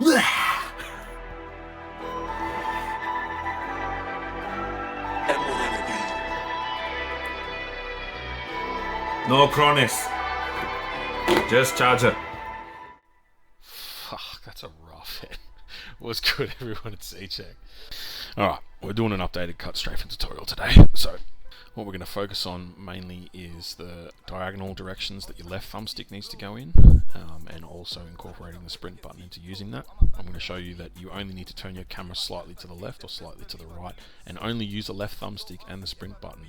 No Cronus. Just Charger. Fuck, that's a rough hit. What's good, everyone? It's Cheq. Alright, we're doing an updated cut strafing tutorial today. So, what we're going to focus on mainly is the diagonal directions that your left thumbstick needs to go in, and also incorporating the sprint button into using that. I'm going to show you that you only need to turn your camera slightly to the left or slightly to the right, and only use the left thumbstick and the sprint button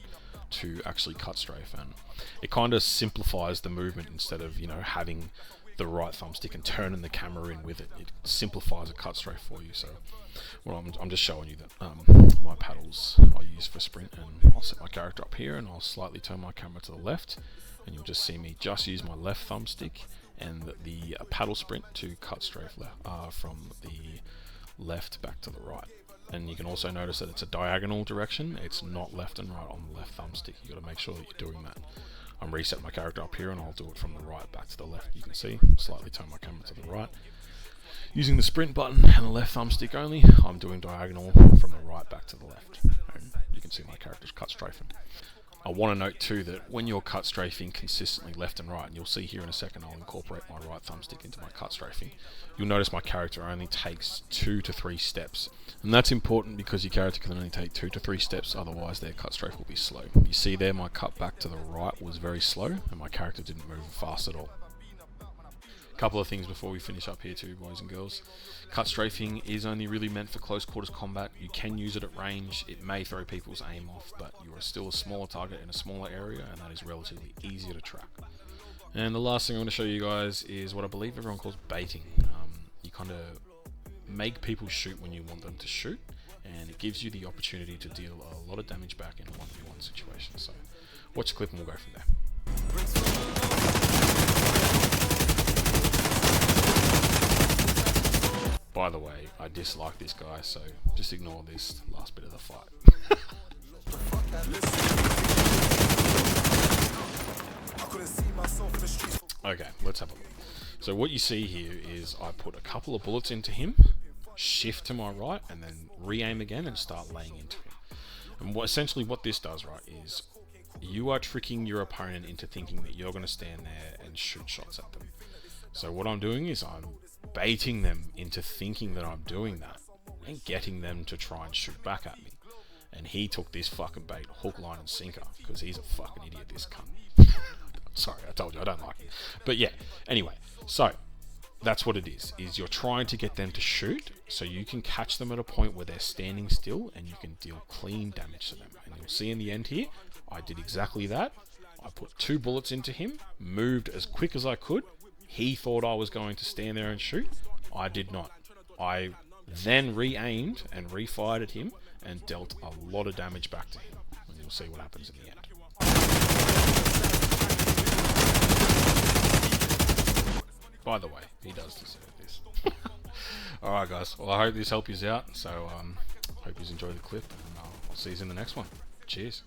to actually cut strafe. And it kind of simplifies the movement instead of, having the right thumbstick and turning the camera in with it. It simplifies a cut strafe for you. So I'm just showing you that my paddles I use for sprint, and I'll set my character up here and I'll slightly turn my camera to the left, and you'll just see me just use my left thumbstick and the paddle sprint to cut strafe from the left back to the right. And you can also notice that it's a diagonal direction. It's not left and right on the left thumbstick. You got to make sure that you're doing that. I'm resetting my character up here and I'll do it from the right back to the left. You can see, slightly turn my camera to the right. Using the sprint button and the left thumbstick only, I'm doing diagonal from the right back to the left. And you can see my character's cut strafing. I want to note too that when you're cut strafing consistently left and right, and you'll see here in a second I'll incorporate my right thumbstick into my cut strafing, you'll notice my character only takes 2 to 3 steps. And that's important because your character can only take 2 to 3 steps, otherwise their cut strafe will be slow. You see there, my cut back to the right was very slow and my character didn't move fast at all. Couple of things before we finish up here too, boys and girls. Cut strafing is only really meant for close quarters combat. You can use it at range. It may throw people's aim off, but you are still a smaller target in a smaller area, and that is relatively easier to track. And the last thing I'm going to show you guys is what I believe everyone calls baiting. You kind of make people shoot when you want them to shoot, and it gives you the opportunity to deal a lot of damage back in a 1v1 situation. So watch the clip and we'll go from there. By the way, I dislike this guy, so just ignore this last bit of the fight. Okay, let's have a look. So what you see here is I put a couple of bullets into him, shift to my right, and then re-aim again and start laying into him. And essentially what this does, right, is you are tricking your opponent into thinking that you're going to stand there and shoot shots at them. So what I'm doing is I'm baiting them into thinking that I'm doing that and getting them to try and shoot back at me. And he took this fucking bait hook, line and sinker because he's a fucking idiot, this cunt. Sorry, I told you I don't like it. But yeah, anyway, so that's what it is you're trying to get them to shoot so you can catch them at a point where they're standing still and you can deal clean damage to them. And you'll see in the end here, I did exactly that. I put 2 bullets into him, moved as quick as I could. He thought I was going to stand there and shoot. I did not. I then re-aimed and re-fired at him and dealt a lot of damage back to him. And you'll see what happens in the end. By the way, he does deserve this. Alright guys, well I hope this helped you out. So hope you enjoyed the clip, and I'll see you in the next one. Cheers.